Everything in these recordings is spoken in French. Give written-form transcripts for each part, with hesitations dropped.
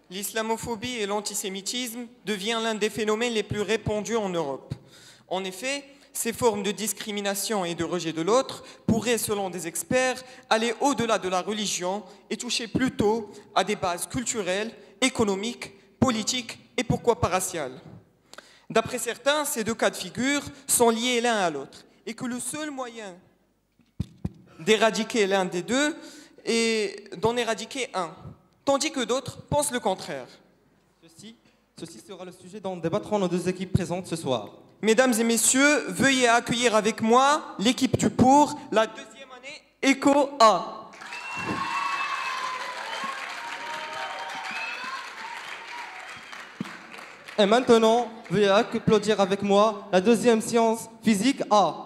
L'islamophobie et l'antisémitisme deviennent l'un des phénomènes les plus répandus en Europe. En effet, ces formes de discrimination et de rejet de l'autre pourraient, selon des experts, aller au-delà de la religion et toucher plutôt à des bases culturelles, économiques, politiques et pourquoi pas raciales. D'après certains, ces deux cas de figure sont liés l'un à l'autre et que le seul moyen d'éradiquer l'un des deux est d'en éradiquer un, tandis que d'autres pensent le contraire. Ceci sera le sujet dont débattront nos deux équipes présentes ce soir. Mesdames et messieurs, veuillez accueillir avec moi l'équipe du Pour, la deuxième année Éco A. Et maintenant, veuillez applaudir avec moi la deuxième science physique A.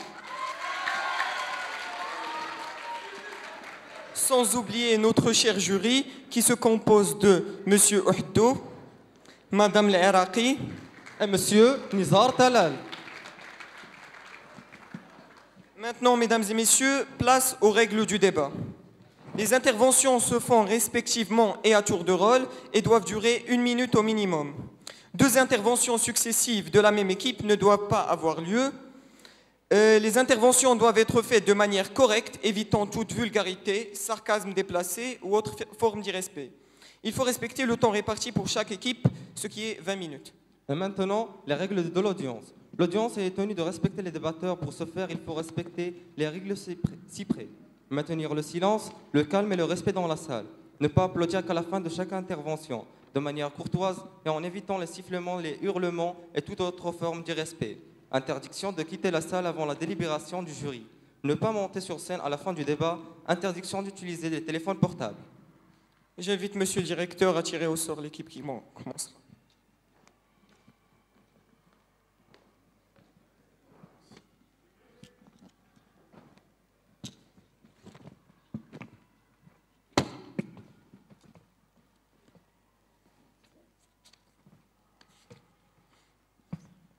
Sans oublier notre cher jury qui se compose de Monsieur Ouhdou, Madame l'Iraqi et Monsieur Nizar Talal. Maintenant, mesdames et messieurs, place aux règles du débat. Les interventions se font respectivement et à tour de rôle et doivent durer 1 minute au minimum. 2 interventions successives de la même équipe ne doivent pas avoir lieu. Les interventions doivent être faites de manière correcte, évitant toute vulgarité, sarcasme déplacé ou autre forme d'irrespect. Il faut respecter le temps réparti pour chaque équipe, ce qui est 20 minutes. Et maintenant, les règles de l'audience. L'audience est tenue de respecter les débatteurs. Pour ce faire, il faut respecter les règles ci-près. Maintenir le silence, le calme et le respect dans la salle. Ne pas applaudir qu'à la fin de chaque intervention, de manière courtoise et en évitant les sifflements, les hurlements et toute autre forme d'irrespect. Interdiction de quitter la salle avant la délibération du jury. Ne pas monter sur scène à la fin du débat. Interdiction d'utiliser les téléphones portables. J'invite Monsieur le directeur à tirer au sort l'équipe qui commence.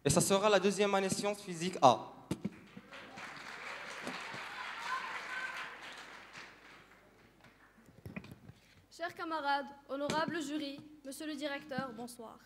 Et ça sera la deuxième année sciences physique A. Chers camarades, honorables jury, monsieur le directeur, bonsoir.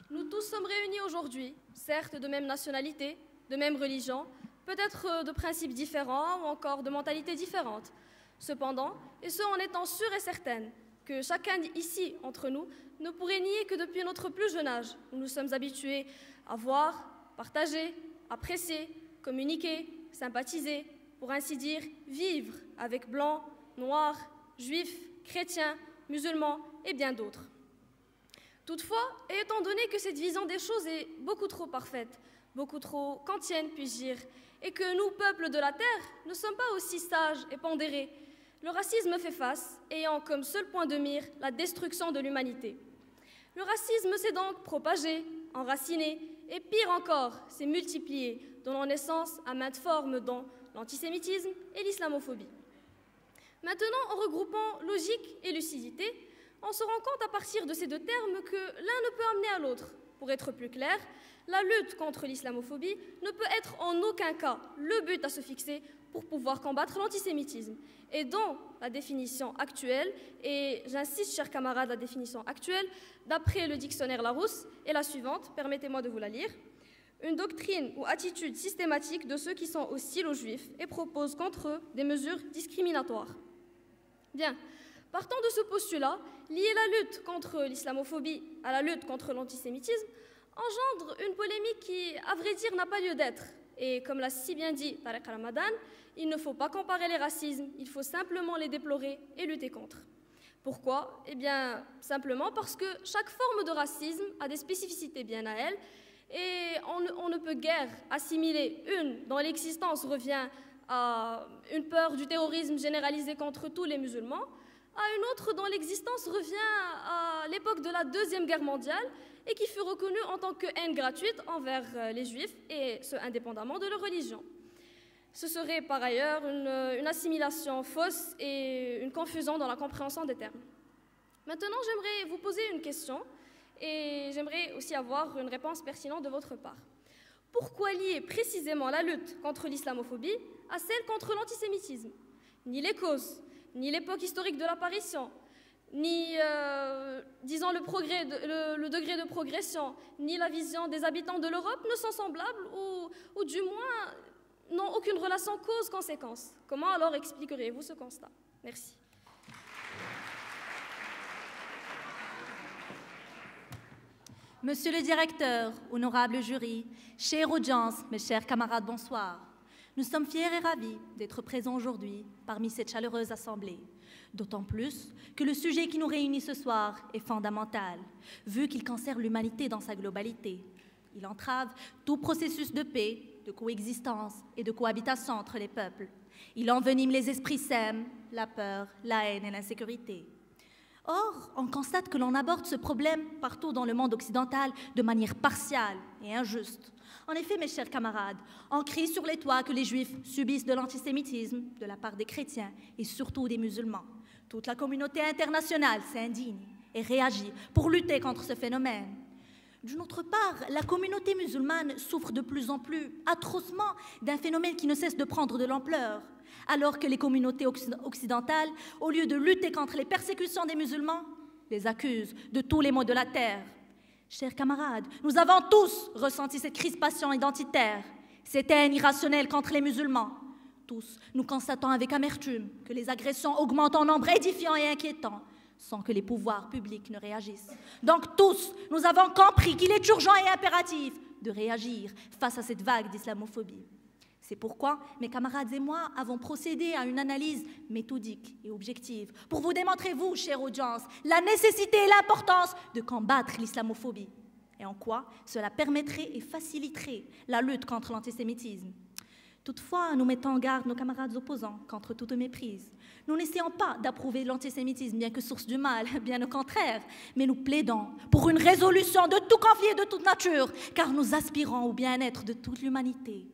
Nous tous sommes réunis aujourd'hui, certes de même nationalité, de même religion, peut-être de principes différents ou encore de mentalités différentes. Cependant, et ce en étant sûre et certaine, que chacun ici, entre nous, ne pourrait nier que depuis notre plus jeune âge, où nous sommes habitués à voir, partager, apprécier, communiquer, sympathiser, pour ainsi dire, vivre avec blancs, noirs, juifs, chrétiens, musulmans et bien d'autres. Toutefois, et étant donné que cette vision des choses est beaucoup trop parfaite, beaucoup trop kantienne, puis-je dire, et que nous, peuples de la Terre, ne sommes pas aussi sages et pondérés, le racisme fait face, ayant comme seul point de mire la destruction de l'humanité. Le racisme s'est donc propagé, enraciné, et pire encore, s'est multiplié, donnant naissance à maintes formes dont l'antisémitisme et l'islamophobie. Maintenant, en regroupant logique et lucidité, on se rend compte à partir de ces deux termes que l'un ne peut amener à l'autre. Pour être plus clair, la lutte contre l'islamophobie ne peut être en aucun cas le but à se fixer pour pouvoir combattre l'antisémitisme. Et dont la définition actuelle, et j'insiste chers camarades, la définition actuelle, d'après le dictionnaire Larousse, est la suivante, permettez-moi de vous la lire. Une doctrine ou attitude systématique de ceux qui sont hostiles aux juifs et proposent contre eux des mesures discriminatoires. Bien, partant de ce postulat, lier la lutte contre l'islamophobie à la lutte contre l'antisémitisme engendre une polémique qui, à vrai dire, n'a pas lieu d'être. Et comme l'a si bien dit Tariq Ramadan, il ne faut pas comparer les racismes, il faut simplement les déplorer et lutter contre. Pourquoi? Eh bien, simplement parce que chaque forme de racisme a des spécificités bien à elle, et on ne peut guère assimiler une dont l'existence revient à une peur du terrorisme généralisé contre tous les musulmans, à une autre dont l'existence revient à l'époque de la Deuxième Guerre mondiale et qui fut reconnue en tant que haine gratuite envers les Juifs, et ce indépendamment de leur religion. Ce serait par ailleurs une assimilation fausse et une confusion dans la compréhension des termes. Maintenant, j'aimerais vous poser une question et j'aimerais aussi avoir une réponse pertinente de votre part. Pourquoi lier précisément la lutte contre l'islamophobie à celle contre l'antisémitisme? Ni les causes, ni l'époque historique de l'apparition, ni, disons, le degré de progression, ni la vision des habitants de l'Europe ne sont semblables ou du moins n'ont aucune relation cause-conséquence. Comment alors expliquerez-vous ce constat? Merci. Monsieur le directeur, honorable jury, chère audience, mes chers camarades, bonsoir. Nous sommes fiers et ravis d'être présents aujourd'hui parmi cette chaleureuse assemblée. D'autant plus que le sujet qui nous réunit ce soir est fondamental, vu qu'il concerne l'humanité dans sa globalité. Il entrave tout processus de paix, de coexistence et de cohabitation entre les peuples. Il envenime les esprits sains, la peur, la haine et l'insécurité. Or, on constate que l'on aborde ce problème partout dans le monde occidental de manière partiale et injuste. En effet, mes chers camarades, on crie sur les toits que les Juifs subissent de l'antisémitisme de la part des chrétiens et surtout des musulmans. Toute la communauté internationale s'indigne et réagit pour lutter contre ce phénomène. D'une autre part, la communauté musulmane souffre de plus en plus atrocement d'un phénomène qui ne cesse de prendre de l'ampleur, alors que les communautés occidentales, au lieu de lutter contre les persécutions des musulmans, les accusent de tous les maux de la terre. Chers camarades, nous avons tous ressenti cette crispation identitaire, cette haine irrationnelle contre les musulmans. Tous, nous constatons avec amertume que les agressions augmentent en nombre édifiant et inquiétant, sans que les pouvoirs publics ne réagissent. Donc tous, nous avons compris qu'il est urgent et impératif de réagir face à cette vague d'islamophobie. C'est pourquoi mes camarades et moi avons procédé à une analyse méthodique et objective pour vous démontrer, vous, chère audience, la nécessité et l'importance de combattre l'islamophobie et en quoi cela permettrait et faciliterait la lutte contre l'antisémitisme. Toutefois, nous mettons en garde nos camarades opposants contre toute méprise. Nous n'essayons pas d'approuver l'antisémitisme, bien que source du mal, bien au contraire, mais nous plaidons pour une résolution de tout conflit et de toute nature, car nous aspirons au bien-être de toute l'humanité.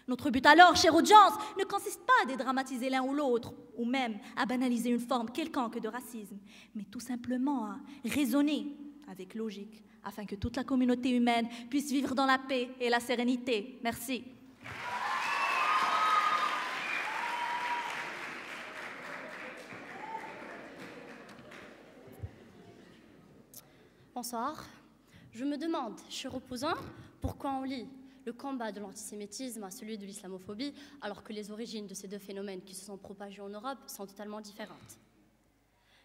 Notre but alors, chère audience, ne consiste pas à dédramatiser l'un ou l'autre, ou même à banaliser une forme quelconque de racisme, mais tout simplement à raisonner avec logique, afin que toute la communauté humaine puisse vivre dans la paix et la sérénité. Merci. Bonsoir. Je me demande, chers opposants, pourquoi on lie le combat de l'antisémitisme à celui de l'islamophobie, alors que les origines de ces deux phénomènes qui se sont propagés en Europe sont totalement différentes.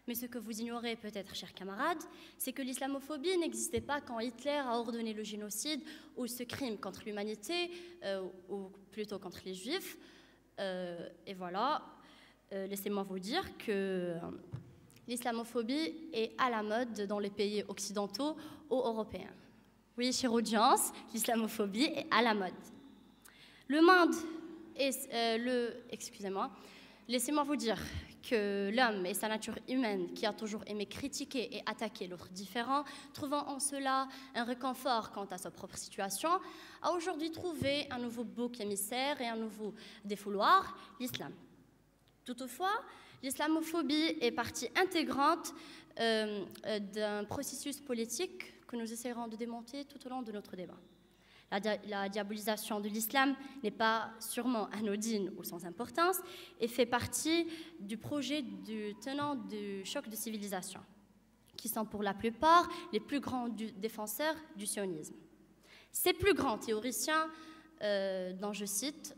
Mais ce que vous ignorez peut-être, chers camarades, c'est que l'islamophobie n'existait pas quand Hitler a ordonné le génocide ou ce crime contre l'humanité, ou plutôt contre les Juifs. Et voilà, laissez-moi vous dire que l'islamophobie est à la mode dans les pays occidentaux ou européens. Oui, chère audience, l'islamophobie est à la mode. Le monde est excusez-moi, laissez-moi vous dire que l'homme et sa nature humaine, qui a toujours aimé critiquer et attaquer l'autre différent, trouvant en cela un réconfort quant à sa propre situation, a aujourd'hui trouvé un nouveau bouc émissaire et un nouveau défouloir, l'islam. Toutefois, l'islamophobie est partie intégrante d'un processus politique que nous essaierons de démonter tout au long de notre débat. La diabolisation de l'islam n'est pas sûrement anodine ou sans importance et fait partie du projet du tenant du choc de civilisation, qui sont pour la plupart les plus grands défenseurs du sionisme. Ces plus grands théoriciens, dont je cite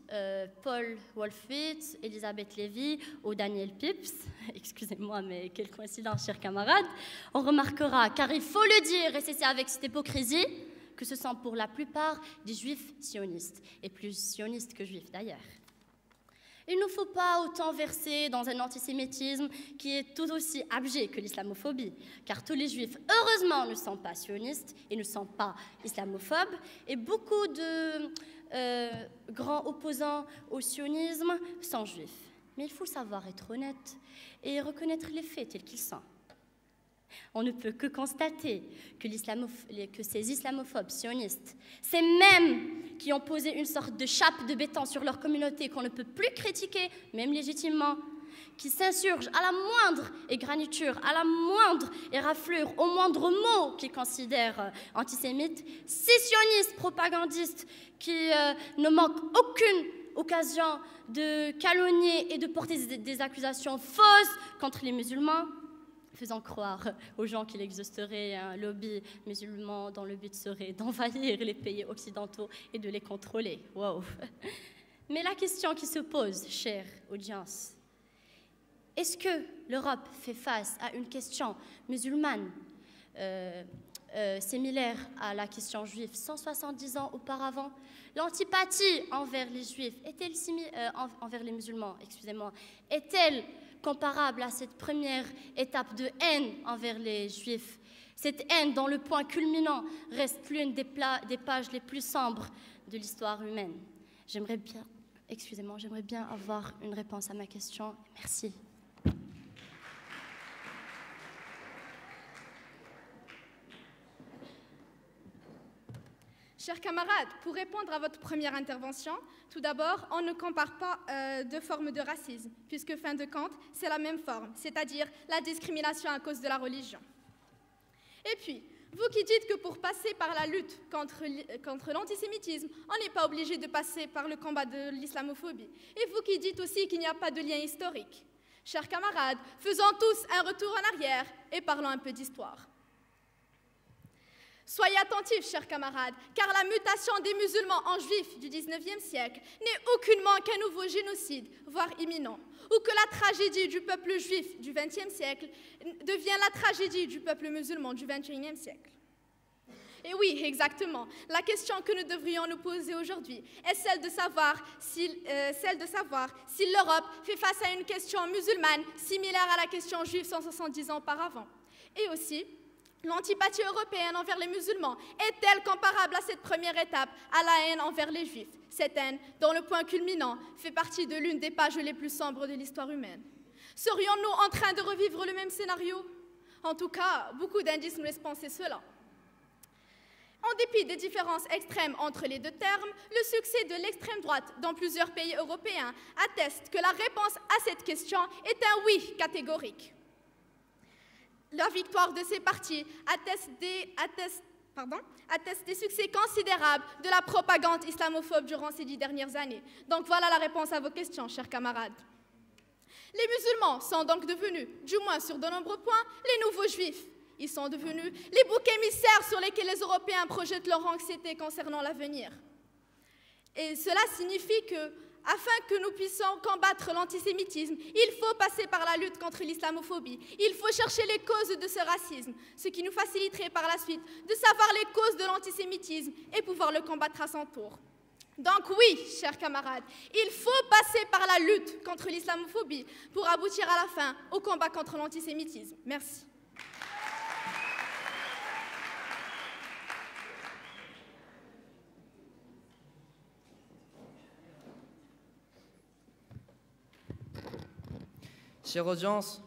Paul Wolfowitz, Elisabeth Lévy ou Daniel Pips, excusez-moi mais quelle coïncidence chers camarades, on remarquera, car il faut le dire et c'est avec cette hypocrisie, que ce sont pour la plupart des juifs sionistes, et plus sionistes que juifs d'ailleurs. Il ne faut pas autant verser dans un antisémitisme qui est tout aussi abject que l'islamophobie, car tous les juifs, heureusement, ne sont pas sionistes et ne sont pas islamophobes, et beaucoup de grands opposants au sionisme sont juifs. Mais il faut savoir être honnête et reconnaître les faits tels qu'ils sont. On ne peut que constater que ces islamophobes sionistes, ces mêmes qui ont posé une sorte de chape de béton sur leur communauté qu'on ne peut plus critiquer, même légitimement, qui s'insurgent à la moindre égratignure, à la moindre éraflure, au moindre mot qu'ils considèrent antisémite, ces sionistes propagandistes qui ne manquent aucune occasion de calomnier et de porter des accusations fausses contre les musulmans, faisant croire aux gens qu'il existerait un lobby musulman dont le but serait d'envahir les pays occidentaux et de les contrôler. Wow. Mais la question qui se pose, chère audience, est-ce que l'Europe fait face à une question musulmane similaire à la question juive 170 ans auparavant? L'antipathie envers les juifs est-elle envers les musulmans, excusez-moi, est-elle comparable à cette première étape de haine envers les juifs? Cette haine dont le point culminant reste l'une des pages les plus sombres de l'histoire humaine. J'aimerais bien avoir une réponse à ma question. Merci. Chers camarades, pour répondre à votre première intervention, tout d'abord, on ne compare pas deux formes de racisme, puisque fin de compte, c'est la même forme, c'est-à-dire la discrimination à cause de la religion. Et puis, vous qui dites que pour passer par la lutte contre l'antisémitisme, on n'est pas obligé de passer par le combat de l'islamophobie. Et vous qui dites aussi qu'il n'y a pas de lien historique. Chers camarades, faisons tous un retour en arrière et parlons un peu d'histoire. Soyez attentifs, chers camarades, car la mutation des musulmans en juifs du XIXe siècle n'est aucunement qu'un nouveau génocide, voire imminent, ou que la tragédie du peuple juif du XXe siècle devient la tragédie du peuple musulman du XXIe siècle. Et oui, exactement, la question que nous devrions nous poser aujourd'hui est celle de savoir si l'Europe fait face à une question musulmane similaire à la question juive 170 ans auparavant. Et aussi, l'antipathie européenne envers les musulmans est-elle comparable à cette première étape, à la haine envers les juifs? Cette haine, dont le point culminant fait partie de l'une des pages les plus sombres de l'histoire humaine. Serions-nous en train de revivre le même scénario? En tout cas, beaucoup d'indices nous laissent penser cela. En dépit des différences extrêmes entre les deux termes, le succès de l'extrême droite dans plusieurs pays européens atteste que la réponse à cette question est un oui catégorique. La victoire de ces partis atteste des succès considérables de la propagande islamophobe durant ces 10 dernières années. Donc voilà la réponse à vos questions, chers camarades. Les musulmans sont donc devenus, du moins sur de nombreux points, les nouveaux juifs. Ils sont devenus les boucs émissaires sur lesquels les Européens projettent leur anxiété concernant l'avenir. Et cela signifie que, afin que nous puissions combattre l'antisémitisme, il faut passer par la lutte contre l'islamophobie. Il faut chercher les causes de ce racisme, ce qui nous faciliterait par la suite de savoir les causes de l'antisémitisme et pouvoir le combattre à son tour. Donc oui, chers camarades, il faut passer par la lutte contre l'islamophobie pour aboutir à la fin au combat contre l'antisémitisme. Merci. Chère audience,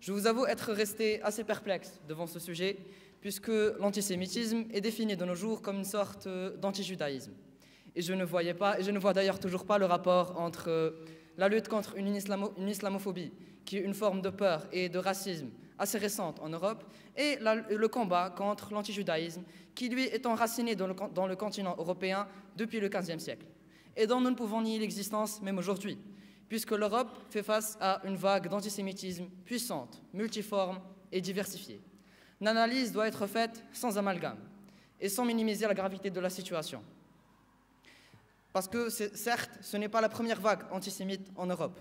je vous avoue être resté assez perplexe devant ce sujet, puisque l'antisémitisme est défini de nos jours comme une sorte d'antijudaïsme. Et je ne vois d'ailleurs toujours pas le rapport entre la lutte contre une islamophobie, qui est une forme de peur et de racisme assez récente en Europe, et le combat contre l'antijudaïsme, qui lui est enraciné dans le continent européen depuis le XVe siècle, et dont nous ne pouvons nier l'existence même aujourd'hui, puisque l'Europe fait face à une vague d'antisémitisme puissante, multiforme et diversifiée. L'analyse doit être faite sans amalgame et sans minimiser la gravité de la situation. Parce que, certes, ce n'est pas la première vague antisémite en Europe,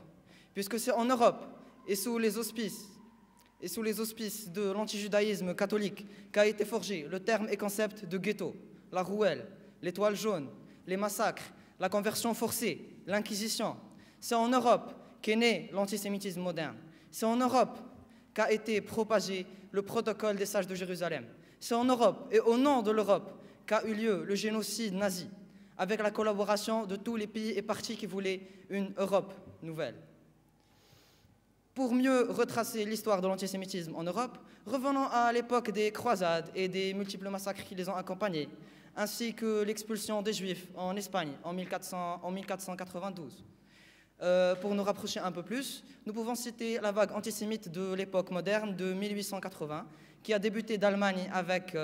puisque c'est en Europe et sous les auspices de l'antijudaïsme catholique qu'a été forgé le terme et concept de ghetto, la rouelle, l'étoile jaune, les massacres, la conversion forcée, l'Inquisition. C'est en Europe qu'est né l'antisémitisme moderne. C'est en Europe qu'a été propagé le protocole des sages de Jérusalem. C'est en Europe et au nom de l'Europe qu'a eu lieu le génocide nazi, avec la collaboration de tous les pays et partis qui voulaient une Europe nouvelle. Pour mieux retracer l'histoire de l'antisémitisme en Europe, revenons à l'époque des croisades et des multiples massacres qui les ont accompagnés, ainsi que l'expulsion des Juifs en Espagne en 1492. Pour nous rapprocher un peu plus, nous pouvons citer la vague antisémite de l'époque moderne de 1880, qui a débuté d'Allemagne avec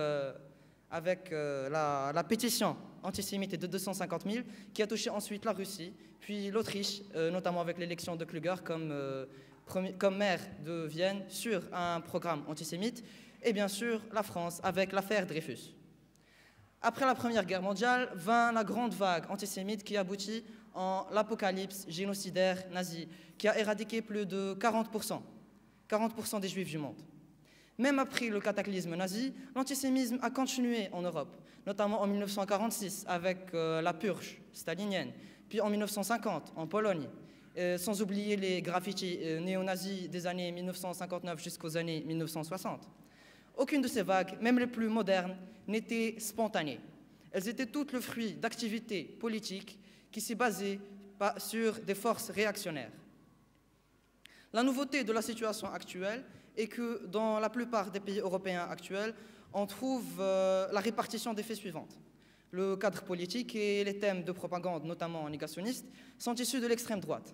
avec la pétition antisémite de 250 000, qui a touché ensuite la Russie, puis l'Autriche, notamment avec l'élection de Kluger comme maire de Vienne sur un programme antisémite, et bien sûr la France avec l'affaire Dreyfus. Après la Première Guerre mondiale, vint la grande vague antisémite qui aboutit en l'apocalypse génocidaire nazi, qui a éradiqué plus de 40% des Juifs du monde. Même après le cataclysme nazi, l'antisémisme a continué en Europe, notamment en 1946 avec la purge stalinienne, puis en 1950 en Pologne, sans oublier les graffitis néo-nazis des années 1959 jusqu'aux années 1960. Aucune de ces vagues, même les plus modernes, n'était spontanée. Elles étaient toutes le fruit d'activités politiques qui s'y basaient sur des forces réactionnaires. La nouveauté de la situation actuelle est que dans la plupart des pays européens actuels, on trouve la répartition des faits suivantes. Le cadre politique et les thèmes de propagande, notamment négationnistes, sont issus de l'extrême droite.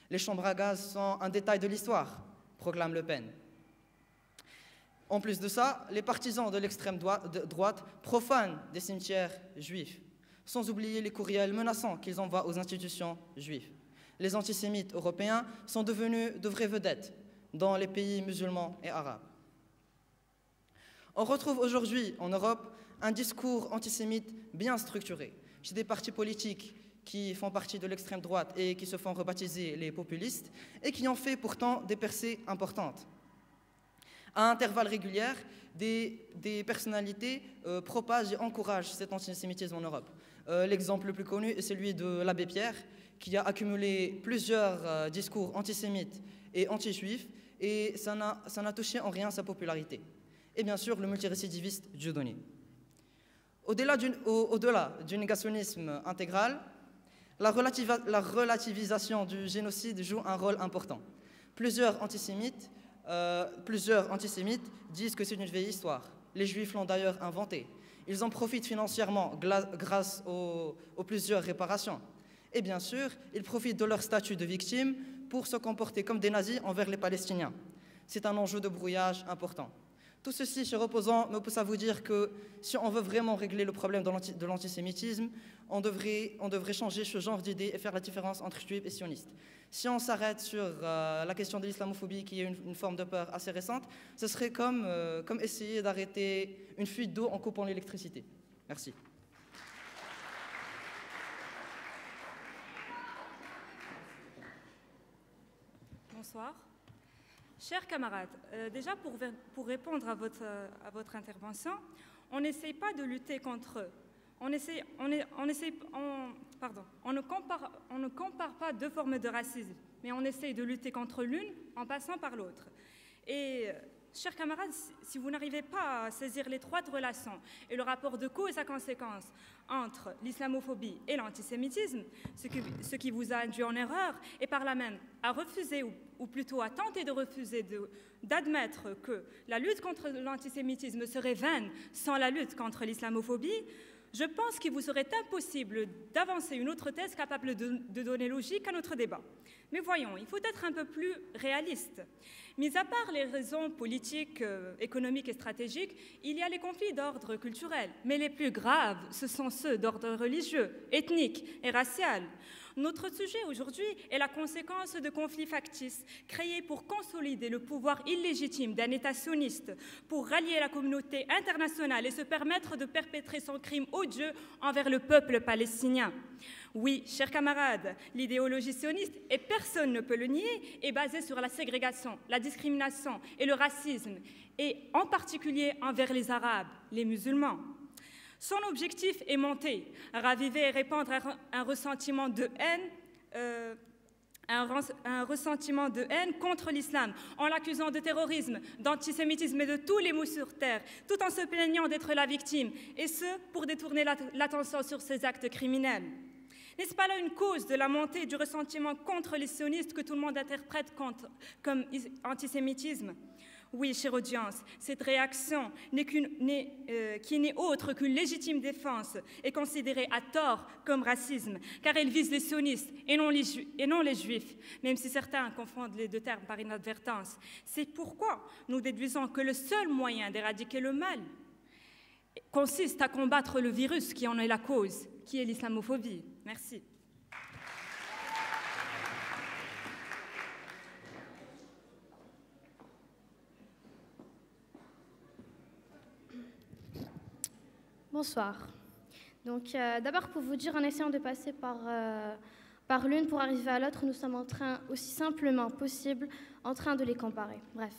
Les chambres à gaz sont un détail de l'histoire, proclame Le Pen. En plus de ça, les partisans de l'extrême droite profanent des cimetières juifs, sans oublier les courriels menaçants qu'ils envoient aux institutions juives. Les antisémites européens sont devenus de vraies vedettes dans les pays musulmans et arabes. On retrouve aujourd'hui en Europe un discours antisémite bien structuré chez des partis politiques qui font partie de l'extrême droite et qui se font rebaptiser les populistes et qui ont fait pourtant des percées importantes. À intervalles réguliers, des personnalités propagent et encouragent cet antisémitisme en Europe. L'exemple le plus connu est celui de l'abbé Pierre, qui a accumulé plusieurs discours antisémites et anti-juifs, et ça n'a touché en rien sa popularité. Et bien sûr, le multirécidiviste Dieudonné. Au-delà du négationnisme intégral, la relativisation du génocide joue un rôle important. Plusieurs antisémites disent que c'est une vieille histoire. Les Juifs l'ont d'ailleurs inventé. Ils en profitent financièrement grâce aux plusieurs réparations. Et bien sûr, ils profitent de leur statut de victime pour se comporter comme des nazis envers les Palestiniens. C'est un enjeu de brouillage important. Tout ceci, cher opposant, me pousse à vous dire que si on veut vraiment régler le problème de l'antisémitisme, on devrait changer ce genre d'idées et faire la différence entre juifs et sionistes. Si on s'arrête sur la question de l'islamophobie, qui est une forme de peur assez récente, ce serait comme essayer d'arrêter une fuite d'eau en coupant l'électricité. Merci. Bonsoir. Chers camarades, déjà pour répondre à votre intervention, on n'essaye pas de lutter contre eux. On ne compare pas deux formes de racisme, mais on essaye de lutter contre l'une en passant par l'autre. Et, chers camarades, si vous n'arrivez pas à saisir l'étroite relation et le rapport de cause à conséquence entre l'islamophobie et l'antisémitisme, ce qui vous a induit en erreur, et par là même à refuser, ou plutôt à tenter de refuser d'admettre que la lutte contre l'antisémitisme serait vaine sans la lutte contre l'islamophobie, je pense qu'il vous serait impossible d'avancer une autre thèse capable de donner logique à notre débat. Mais voyons, il faut être un peu plus réaliste. Mis à part les raisons politiques, économiques et stratégiques, il y a les conflits d'ordre culturel. Mais les plus graves, ce sont ceux d'ordre religieux, ethnique et racial. Notre sujet aujourd'hui est la conséquence de conflits factices créés pour consolider le pouvoir illégitime d'un État sioniste, pour rallier la communauté internationale et se permettre de perpétrer son crime odieux envers le peuple palestinien. Oui, chers camarades, l'idéologie sioniste, et personne ne peut le nier, est basée sur la ségrégation, la discrimination et le racisme, et en particulier envers les Arabes, les musulmans. Son objectif est monter, raviver et répandre un ressentiment de haine, contre l'islam, en l'accusant de terrorisme, d'antisémitisme et de tous les maux sur terre, tout en se plaignant d'être la victime, et ce, pour détourner l'attention sur ses actes criminels. N'est-ce pas là une cause de la montée du ressentiment contre les sionistes que tout le monde interprète comme antisémitisme ? Oui, chère audience, cette réaction qui n'est autre qu'une légitime défense est considérée à tort comme racisme, car elle vise les sionistes et non les juifs, même si certains confondent les deux termes par inadvertance. C'est pourquoi nous déduisons que le seul moyen d'éradiquer le mal consiste à combattre le virus qui en est la cause, qui est l'islamophobie. Merci. Bonsoir. Donc, d'abord, pour vous dire, en essayant de passer par l'une pour arriver à l'autre, nous sommes en train, aussi simplement possible, en train de les comparer. Bref.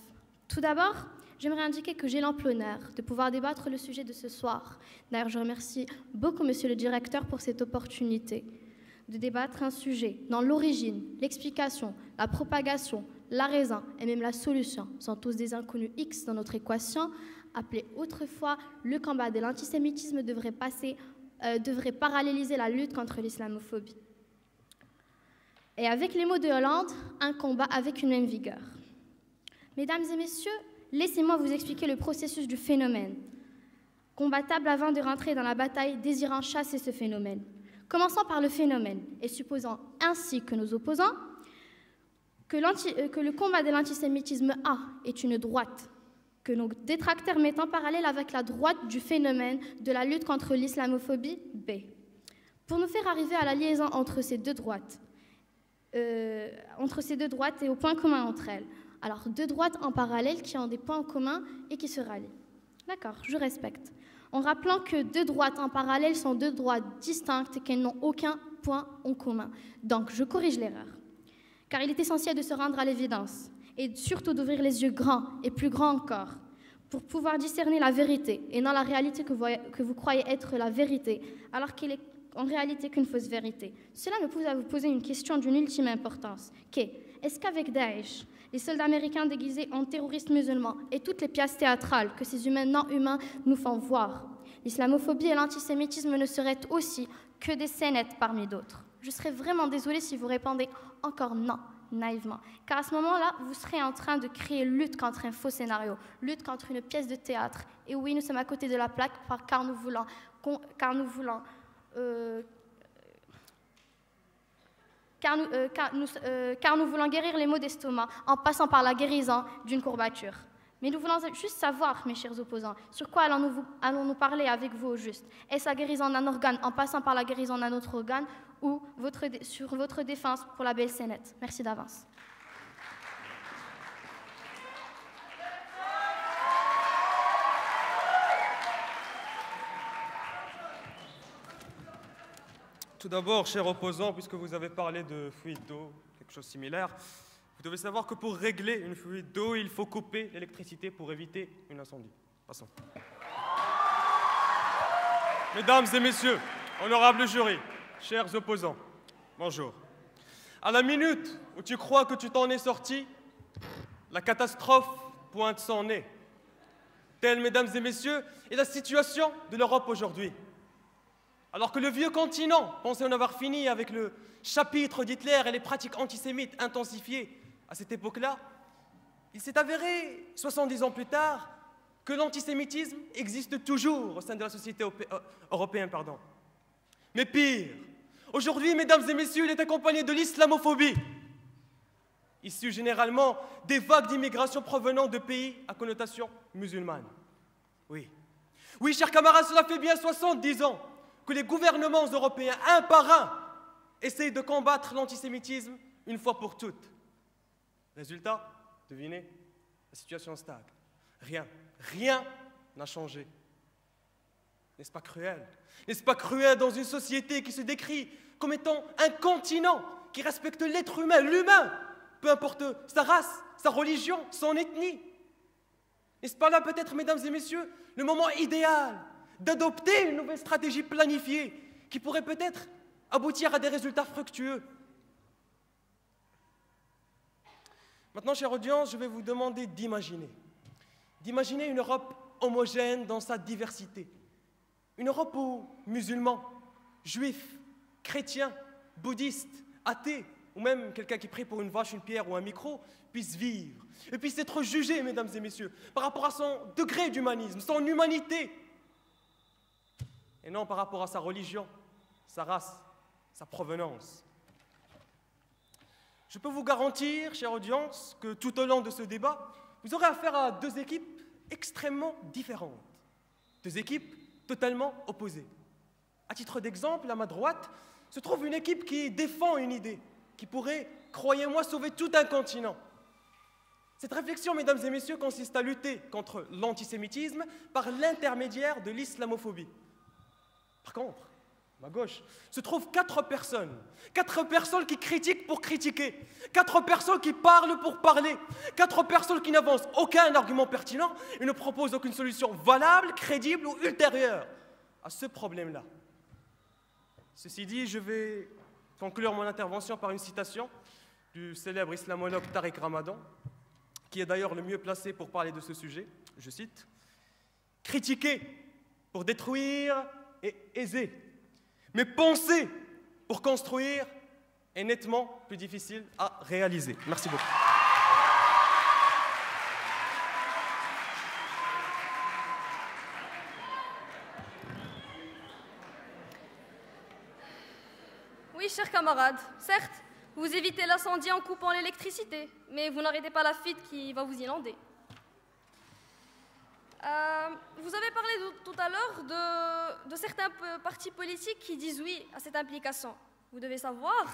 Tout d'abord, j'aimerais indiquer que j'ai l'ample honneur de pouvoir débattre le sujet de ce soir. D'ailleurs, je remercie beaucoup Monsieur le Directeur pour cette opportunité de débattre un sujet dont l'origine, l'explication, la propagation, la raison et même la solution sont tous des inconnus X dans notre équation, appelée autrefois le combat de l'antisémitisme devrait paralléliser la lutte contre l'islamophobie. Et avec les mots de Hollande, un combat avec une même vigueur. Mesdames et messieurs, laissez-moi vous expliquer le processus du phénomène, combattable avant de rentrer dans la bataille désirant chasser ce phénomène. Commençons par le phénomène, et supposant ainsi que nos opposants que le combat de l'antisémitisme A est une droite, que nos détracteurs mettent en parallèle avec la droite du phénomène de la lutte contre l'islamophobie B. Pour nous faire arriver à la liaison entre ces deux droites et au point commun entre elles. Alors, deux droites en parallèle qui ont des points communs et qui se rallient. D'accord, je respecte. En rappelant que deux droites en parallèle sont deux droites distinctes et qu'elles n'ont aucun point en commun. Donc, je corrige l'erreur. Car il est essentiel de se rendre à l'évidence et surtout d'ouvrir les yeux grands et plus grands encore pour pouvoir discerner la vérité et non la réalité que vous croyez être la vérité alors qu'elle est en réalité qu'une fausse vérité. Cela me pousse à vous poser une question d'une ultime importance, qui est, est-ce qu'avec Daesh, les soldats américains déguisés en terroristes musulmans et toutes les pièces théâtrales que ces humains non humains nous font voir, l'islamophobie et l'antisémitisme ne seraient aussi que des scénettes parmi d'autres? Je serais vraiment désolée si vous répondez encore non, naïvement, car à ce moment-là, vous serez en train de créer lutte contre un faux scénario, lutte contre une pièce de théâtre. Et oui, nous sommes à côté de la plaque car nous voulons guérir les maux d'estomac en passant par la guérison d'une courbature. Mais nous voulons juste savoir, mes chers opposants, sur quoi allons-nous parler avec vous au juste? Est-ce la guérison d'un organe en passant par la guérison d'un autre organe ou sur votre défense pour la belle scénette? Merci d'avance. Tout d'abord, chers opposants, puisque vous avez parlé de fuite d'eau, quelque chose de similaire, vous devez savoir que pour régler une fuite d'eau, il faut couper l'électricité pour éviter un incendie. Passons. Mesdames et messieurs, honorables jurys, chers opposants, bonjour. À la minute où tu crois que tu t'en es sorti, la catastrophe pointe son nez. Telle, mesdames et messieurs, est la situation de l'Europe aujourd'hui. Alors que le vieux continent pensait en avoir fini avec le chapitre d'Hitler et les pratiques antisémites intensifiées à cette époque-là, il s'est avéré, 70 ans plus tard, que l'antisémitisme existe toujours au sein de la société européenne. Mais pire, aujourd'hui, mesdames et messieurs, il est accompagné de l'islamophobie, issue généralement des vagues d'immigration provenant de pays à connotation musulmane. Oui, chers camarades, cela fait bien 70 ans que les gouvernements européens, un par un, essayent de combattre l'antisémitisme une fois pour toutes. Résultat, devinez, la situation stagne. Rien n'a changé. N'est-ce pas cruel? N'est-ce pas cruel dans une société qui se décrit comme étant un continent qui respecte l'être humain, l'humain, peu importe sa race, sa religion, son ethnie? N'est-ce pas là peut-être, mesdames et messieurs, le moment idéal d'adopter une nouvelle stratégie planifiée qui pourrait peut-être aboutir à des résultats fructueux? Maintenant, chère audience, je vais vous demander d'imaginer une Europe homogène dans sa diversité. Une Europe où musulmans, juifs, chrétiens, bouddhistes, athées, ou même quelqu'un qui prie pour une vache, une pierre ou un micro, puissent vivre et puissent être jugés, mesdames et messieurs, par rapport à son degré d'humanisme, son humanité, et non par rapport à sa religion, sa race, sa provenance. Je peux vous garantir, chère audience, que tout au long de ce débat, vous aurez affaire à deux équipes extrêmement différentes. Deux équipes totalement opposés. À titre d'exemple, à ma droite, se trouve une équipe qui défend une idée, qui pourrait, croyez-moi, sauver tout un continent. Cette réflexion, mesdames et messieurs, consiste à lutter contre l'antisémitisme par l'intermédiaire de l'islamophobie. Par contre, à ma gauche, se trouvent 4 personnes qui critiquent pour critiquer, 4 personnes qui parlent pour parler, 4 personnes qui n'avancent aucun argument pertinent et ne proposent aucune solution valable, crédible ou ultérieure à ce problème-là. Ceci dit, je vais conclure mon intervention par une citation du célèbre islamologue Tariq Ramadan, qui est d'ailleurs le mieux placé pour parler de ce sujet. Je cite: « Critiquer pour détruire est aisé, mais penser pour construire est nettement plus difficile à réaliser. » Merci beaucoup. Oui, chers camarades, certes, vous évitez l'incendie en coupant l'électricité, mais vous n'arrêtez pas la fuite qui va vous inonder. Vous avez parlé tout à l'heure de certains partis politiques qui disent oui à cette implication. Vous devez savoir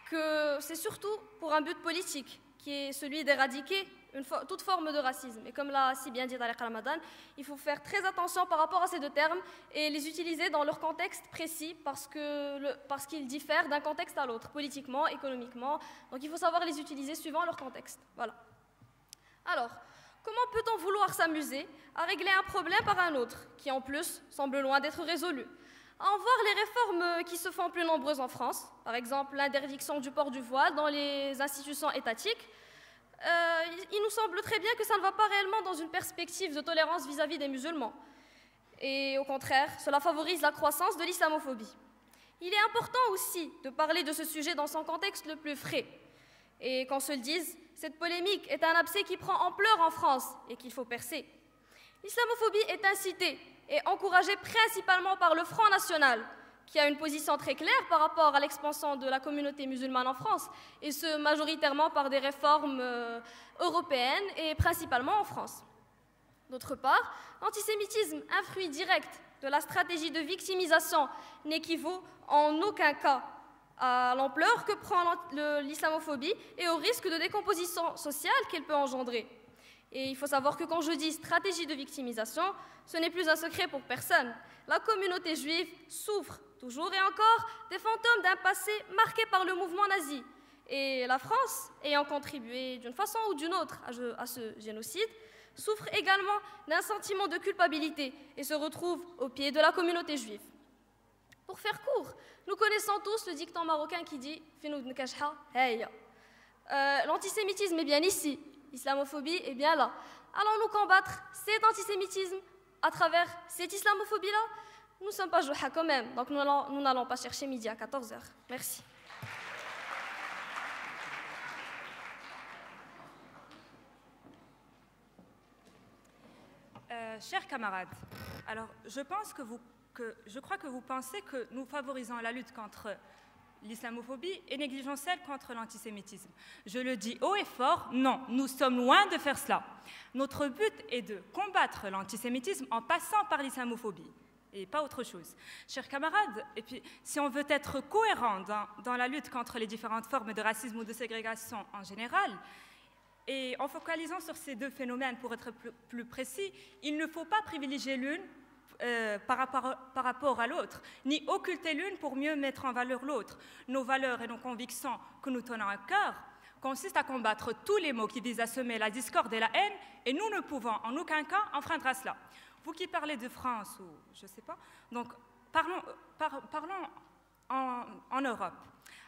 que c'est surtout pour un but politique, qui est celui d'éradiquer toute forme de racisme. Et comme l'a si bien dit Tariq Ramadan, il faut faire très attention par rapport à ces deux termes et les utiliser dans leur contexte précis parce qu'ils diffèrent d'un contexte à l'autre, politiquement, économiquement. Donc il faut savoir les utiliser suivant leur contexte. Voilà. Alors, comment peut-on vouloir s'amuser à régler un problème par un autre, qui en plus semble loin d'être résolu? À en voir les réformes qui se font plus nombreuses en France, par exemple l'interdiction du port du voile dans les institutions étatiques, il nous semble très bien que ça ne va pas réellement dans une perspective de tolérance vis-à-vis des musulmans. Et au contraire, cela favorise la croissance de l'islamophobie. Il est important aussi de parler de ce sujet dans son contexte le plus frais. Et qu'on se le dise, cette polémique est un abcès qui prend ampleur en France et qu'il faut percer. L'islamophobie est incitée et encouragée principalement par le Front National, qui a une position très claire par rapport à l'expansion de la communauté musulmane en France, et ce majoritairement par des réformes européennes et principalement en France. D'autre part, l'antisémitisme, un fruit direct de la stratégie de victimisation, n'équivaut en aucun cas à l'ampleur que prend l'islamophobie et au risque de décomposition sociale qu'elle peut engendrer. Et il faut savoir que quand je dis stratégie de victimisation, ce n'est plus un secret pour personne. La communauté juive souffre toujours et encore des fantômes d'un passé marqué par le mouvement nazi. Et la France, ayant contribué d'une façon ou d'une autre à ce génocide, souffre également d'un sentiment de culpabilité et se retrouve au pied de la communauté juive. Pour faire court, nous connaissons tous le dicton marocain qui dit « Finoud nkashha heya ». L'antisémitisme est bien ici, l'islamophobie est bien là. Allons-nous combattre cet antisémitisme à travers cette islamophobie-là? Nous ne sommes pas jouha quand même, donc nous n'allons pas chercher midi à 14h. Merci. Chers camarades, alors je crois que vous pensez que nous favorisons la lutte contre l'islamophobie et négligeons celle contre l'antisémitisme. Je le dis haut et fort, non, nous sommes loin de faire cela. Notre but est de combattre l'antisémitisme en passant par l'islamophobie et pas autre chose. Chers camarades, et puis si on veut être cohérent dans la lutte contre les différentes formes de racisme ou de ségrégation en général, et en focalisant sur ces deux phénomènes pour être plus précis, il ne faut pas privilégier l'une par rapport à l'autre, ni occulter l'une pour mieux mettre en valeur l'autre. Nos valeurs et nos convictions que nous tenons à cœur consistent à combattre tous les maux qui visent à semer la discorde et la haine, et nous ne pouvons en aucun cas enfreindre à cela. Vous qui parlez de France, ou je ne sais pas, donc parlons en Europe.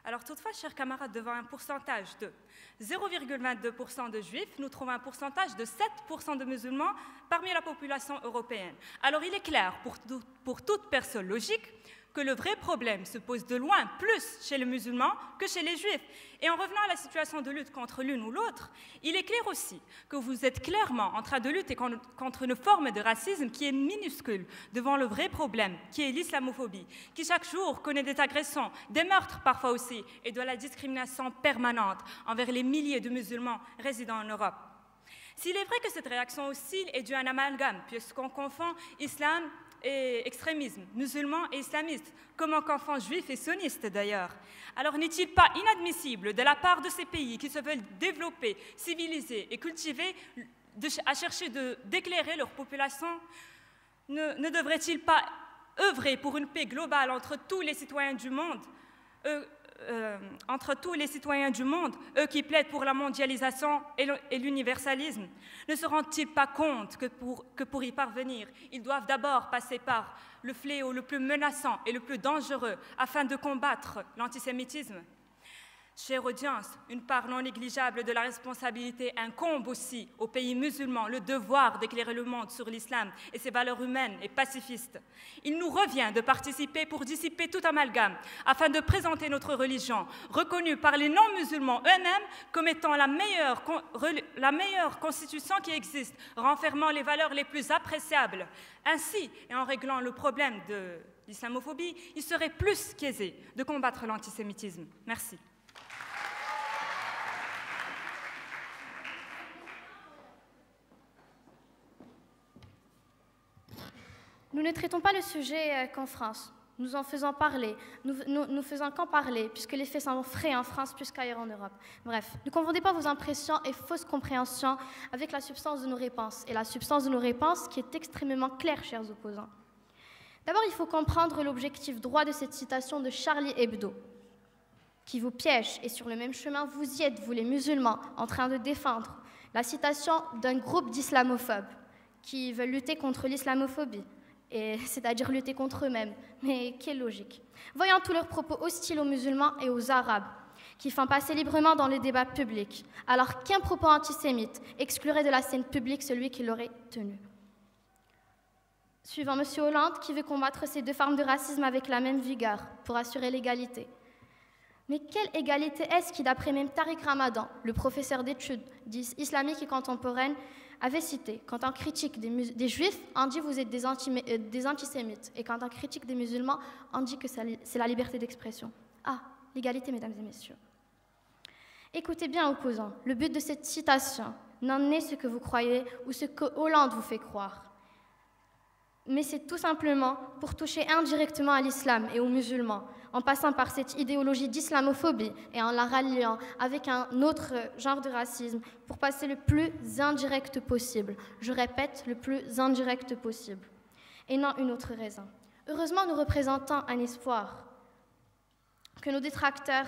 Alors toutefois, chers camarades, devant un pourcentage de 0,22% de juifs, nous trouvons un pourcentage de 7% de musulmans parmi la population européenne. Alors il est clair pour toute personne logique que le vrai problème se pose de loin plus chez les musulmans que chez les juifs. Et en revenant à la situation de lutte contre l'une ou l'autre, il est clair aussi que vous êtes clairement en train de lutter contre une forme de racisme qui est minuscule devant le vrai problème, qui est l'islamophobie, qui chaque jour connaît des agressions, des meurtres parfois aussi, et de la discrimination permanente envers les milliers de musulmans résidant en Europe. S'il est vrai que cette réaction hostile est due à un amalgame, puisqu'on confond islam et extrémisme, musulmans et islamistes, comme qu'enfants juifs et sionistes d'ailleurs. Alors n'est-il pas inadmissible de la part de ces pays qui se veulent développer, civiliser et cultiver à chercher d'éclairer leur population? Ne devrait-il pas œuvrer pour une paix globale entre tous les citoyens du monde, eux qui plaident pour la mondialisation et l'universalisme? Ne se rendent-ils pas compte que pour y parvenir, ils doivent d'abord passer par le fléau le plus menaçant et le plus dangereux afin de combattre l'antisémitisme? Chère audience, une part non négligeable de la responsabilité incombe aussi aux pays musulmans le devoir d'éclairer le monde sur l'islam et ses valeurs humaines et pacifistes. Il nous revient de participer pour dissiper tout amalgame, afin de présenter notre religion, reconnue par les non-musulmans eux-mêmes comme étant la meilleure constitution qui existe, renfermant les valeurs les plus appréciables. Ainsi, et en réglant le problème de l'islamophobie, il serait plus qu'aisé de combattre l'antisémitisme. Merci. Nous ne traitons pas le sujet qu'en France. Nous en faisons parler. Nous faisons qu'en parler, puisque les faits sont frais en France plus qu'ailleurs en Europe. Bref, ne confondez pas vos impressions et fausses compréhensions avec la substance de nos réponses. Et la substance de nos réponses qui est extrêmement claire, chers opposants. D'abord, il faut comprendre l'objectif droit de cette citation de Charlie Hebdo, qui vous piège, et sur le même chemin, vous y êtes, vous les musulmans, en train de défendre la citation d'un groupe d'islamophobes qui veulent lutter contre l'islamophobie. C'est-à-dire lutter contre eux-mêmes. Mais quelle logique. Voyons tous leurs propos hostiles aux musulmans et aux arabes, qui font passer librement dans les débats publics, alors qu'un propos antisémite exclurait de la scène publique celui qui l'aurait tenu. Suivant M. Hollande, qui veut combattre ces deux formes de racisme avec la même vigueur, pour assurer l'égalité. Mais quelle égalité est-ce qui, d'après même Tariq Ramadan, le professeur d'études islamiques et contemporaines, avait cité: quand on critique des juifs, on dit vous êtes des antisémites, et quand on critique des musulmans, on dit que c'est la liberté d'expression. Ah, l'égalité, mesdames et messieurs. Écoutez bien, opposants, le but de cette citation n'en est ce que vous croyez ou ce que Hollande vous fait croire. Mais c'est tout simplement pour toucher indirectement à l'islam et aux musulmans, en passant par cette idéologie d'islamophobie et en la ralliant avec un autre genre de racisme, pour passer le plus indirect possible. Je répète, le plus indirect possible. Et non une autre raison. Heureusement, nous représentons un espoir que nos détracteurs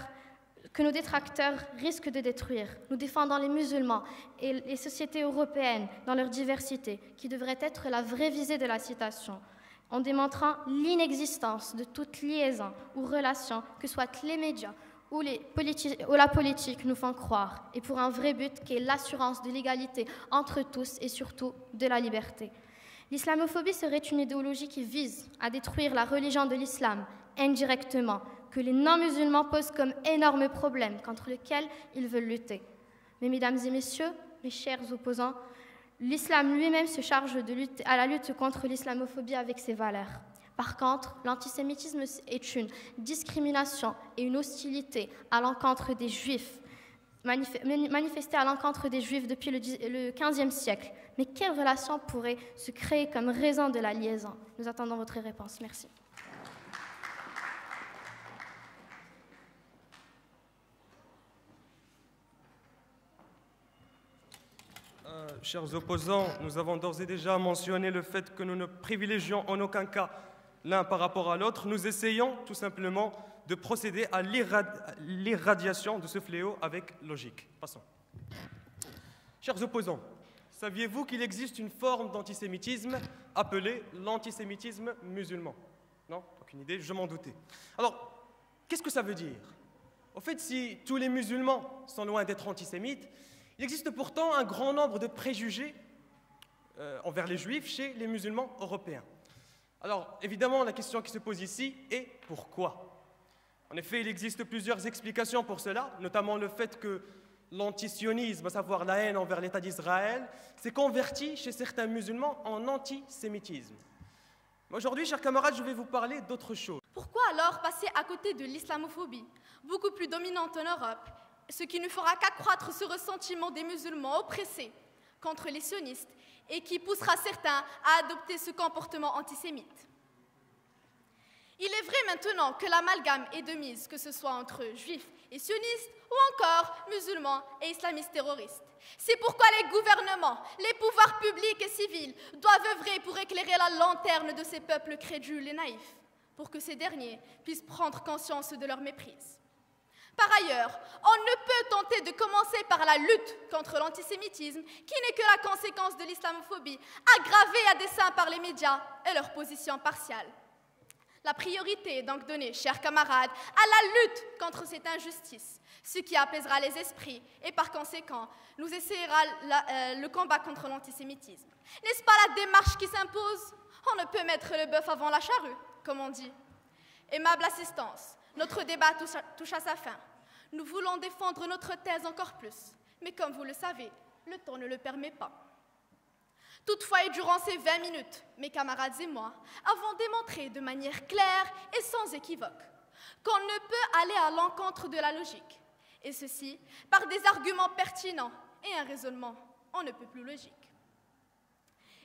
risquent de détruire. Nous défendons les musulmans et les sociétés européennes dans leur diversité, qui devrait être la vraie visée de la citation, en démontrant l'inexistence de toute liaison ou relation, que soit les médias ou la politique nous font croire, et pour un vrai but qui est l'assurance de l'égalité entre tous et surtout de la liberté. L'islamophobie serait une idéologie qui vise à détruire la religion de l'islam indirectement, que les non-musulmans posent comme énorme problème contre lequel ils veulent lutter. Mais mesdames et messieurs, mes chers opposants, l'islam lui-même se charge de lutter à la lutte contre l'islamophobie avec ses valeurs. Par contre, l'antisémitisme est une discrimination et une hostilité à l'encontre des juifs, manifestée à l'encontre des juifs depuis le XVe siècle. Mais quelle relation pourrait se créer comme raison de la liaison? Nous attendons votre réponse. Merci. Chers opposants, nous avons d'ores et déjà mentionné le fait que nous ne privilégions en aucun cas l'un par rapport à l'autre. Nous essayons tout simplement de procéder à l'irradiation de ce fléau avec logique. Passons. Chers opposants, saviez-vous qu'il existe une forme d'antisémitisme appelée l'antisémitisme musulman? Non? Aucune idée, je m'en doutais. Alors, qu'est-ce que ça veut dire? Au fait, si tous les musulmans sont loin d'être antisémites, il existe pourtant un grand nombre de préjugés envers les juifs chez les musulmans européens. Alors, évidemment, la question qui se pose ici est pourquoi? En effet, il existe plusieurs explications pour cela, notamment le fait que l'antisionisme, à savoir la haine envers l'État d'Israël, s'est converti chez certains musulmans en antisémitisme. Aujourd'hui, chers camarades, je vais vous parler d'autre chose. Pourquoi alors passer à côté de l'islamophobie, beaucoup plus dominante en Europe, ce qui ne fera qu'accroître ce ressentiment des musulmans oppressés contre les sionistes et qui poussera certains à adopter ce comportement antisémite. Il est vrai maintenant que l'amalgame est de mise, que ce soit entre juifs et sionistes ou encore musulmans et islamistes terroristes. C'est pourquoi les gouvernements, les pouvoirs publics et civils doivent œuvrer pour éclairer la lanterne de ces peuples crédules et naïfs, pour que ces derniers puissent prendre conscience de leur méprise. Par ailleurs, on ne peut tenter de commencer par la lutte contre l'antisémitisme, qui n'est que la conséquence de l'islamophobie, aggravée à dessein par les médias et leur position partiale. La priorité est donc donnée, chers camarades, à la lutte contre cette injustice, ce qui apaisera les esprits et par conséquent nous essayera le combat contre l'antisémitisme. N'est-ce pas la démarche qui s'impose? On ne peut mettre le bœuf avant la charrue, comme on dit. Aimable assistance, notre débat touche à sa fin. Nous voulons défendre notre thèse encore plus, mais comme vous le savez, le temps ne le permet pas. Toutefois, et durant ces 20 minutes, mes camarades et moi avons démontré de manière claire et sans équivoque qu'on ne peut aller à l'encontre de la logique, et ceci par des arguments pertinents et un raisonnement on ne peut plus logique.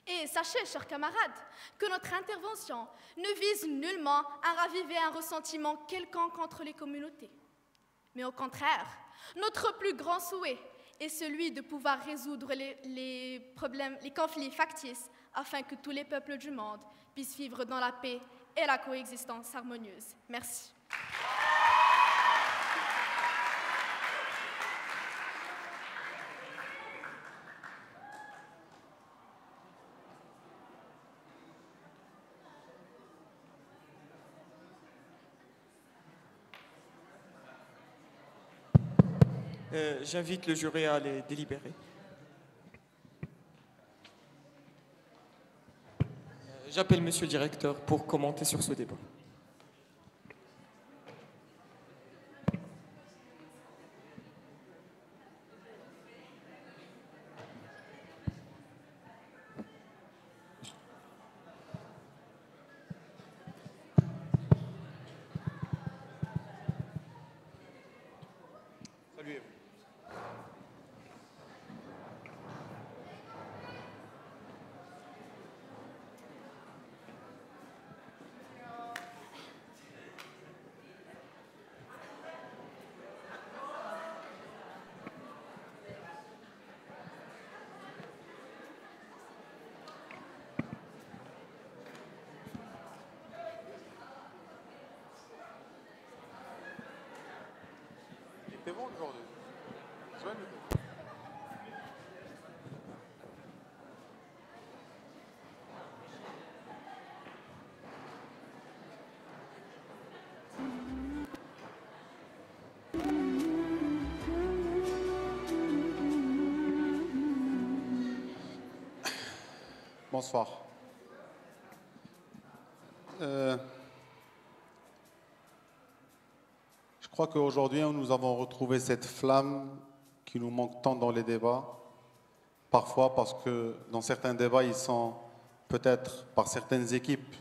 Et sachez, chers camarades, que notre intervention ne vise nullement à raviver un ressentiment quelconque entre les communautés. Mais au contraire, notre plus grand souhait est celui de pouvoir résoudre les conflits factices afin que tous les peuples du monde puissent vivre dans la paix et la coexistence harmonieuse. Merci. J'invite le jury à les délibérer. J'appelle Monsieur le directeur pour commenter sur ce débat. C'est bon aujourd'hui. Bonsoir. Je crois qu'aujourd'hui, nous avons retrouvé cette flamme qui nous manque tant dans les débats. Parfois parce que dans certains débats, ils sont peut-être par certaines équipes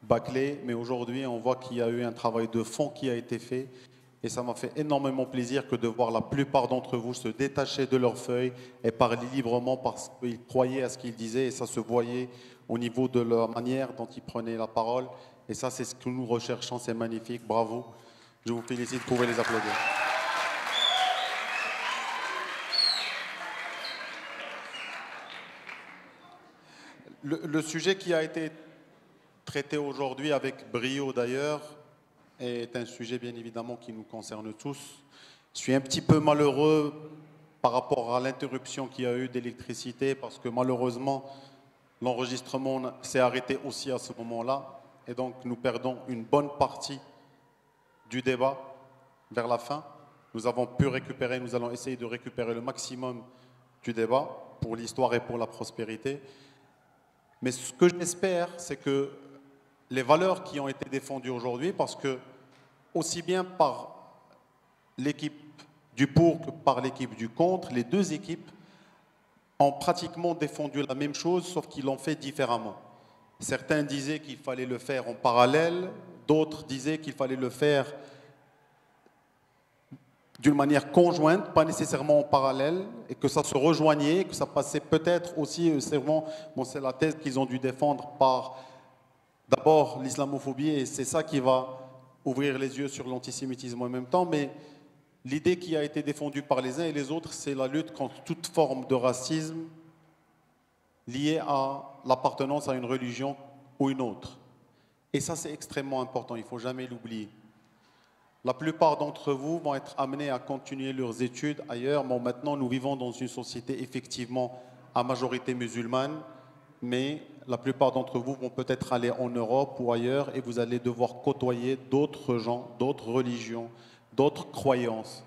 bâclés, mais aujourd'hui, on voit qu'il y a eu un travail de fond qui a été fait. Et ça m'a fait énormément plaisir que de voir la plupart d'entre vous se détacher de leurs feuilles et parler librement parce qu'ils croyaient à ce qu'ils disaient et ça se voyait au niveau de la manière dont ils prenaient la parole. Et ça, c'est ce que nous recherchons, c'est magnifique, bravo. Je vous félicite, vous pouvez les applaudir. Le sujet qui a été traité aujourd'hui avec brio d'ailleurs, est un sujet bien évidemment qui nous concerne tous. Je suis un petit peu malheureux par rapport à l'interruption qu'il y a eu d'électricité parce que malheureusement l'enregistrement s'est arrêté aussi à ce moment-là et donc nous perdons une bonne partie du débat vers la fin. Nous avons pu récupérer, nous allons essayer de récupérer le maximum du débat pour l'histoire et pour la prospérité. Mais ce que j'espère, c'est que les valeurs qui ont été défendues aujourd'hui, parce que aussi bien par l'équipe du pour que par l'équipe du contre, les deux équipes ont pratiquement défendu la même chose, sauf qu'ils l'ont fait différemment. Certains disaient qu'il fallait le faire en parallèle, d'autres disaient qu'il fallait le faire d'une manière conjointe, pas nécessairement en parallèle, et que ça se rejoignait, que ça passait peut-être aussi, c'est la thèse qu'ils ont dû défendre par d'abord l'islamophobie, et c'est ça qui va ouvrir les yeux sur l'antisémitisme en même temps, mais l'idée qui a été défendue par les uns et les autres, c'est la lutte contre toute forme de racisme liée à l'appartenance à une religion ou une autre. Et ça, c'est extrêmement important, il ne faut jamais l'oublier. La plupart d'entre vous vont être amenés à continuer leurs études ailleurs. Bon, maintenant, nous vivons dans une société effectivement à majorité musulmane, mais la plupart d'entre vous vont peut-être aller en Europe ou ailleurs et vous allez devoir côtoyer d'autres gens, d'autres religions, d'autres croyances.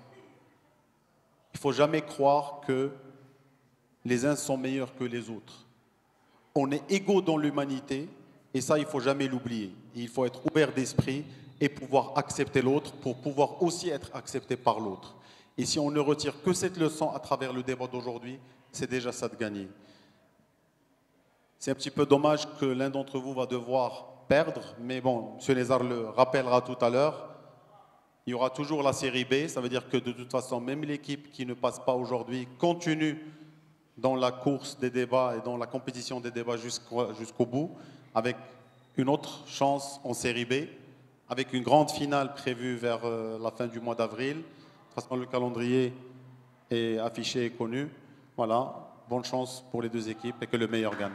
Il ne faut jamais croire que les uns sont meilleurs que les autres. On est égaux dans l'humanité et ça, il ne faut jamais l'oublier. Il faut être ouvert d'esprit et pouvoir accepter l'autre pour pouvoir aussi être accepté par l'autre. Et si on ne retire que cette leçon à travers le débat d'aujourd'hui, c'est déjà ça de gagner. C'est un petit peu dommage que l'un d'entre vous va devoir perdre, mais bon, M. Lézard le rappellera tout à l'heure, il y aura toujours la série B, ça veut dire que de toute façon, même l'équipe qui ne passe pas aujourd'hui continue dans la course des débats et dans la compétition des débats jusqu'au bout, avec une autre chance en série B, avec une grande finale prévue vers la fin du mois d'avril. De toute façon, le calendrier est affiché et connu. Voilà, bonne chance pour les deux équipes et que le meilleur gagne.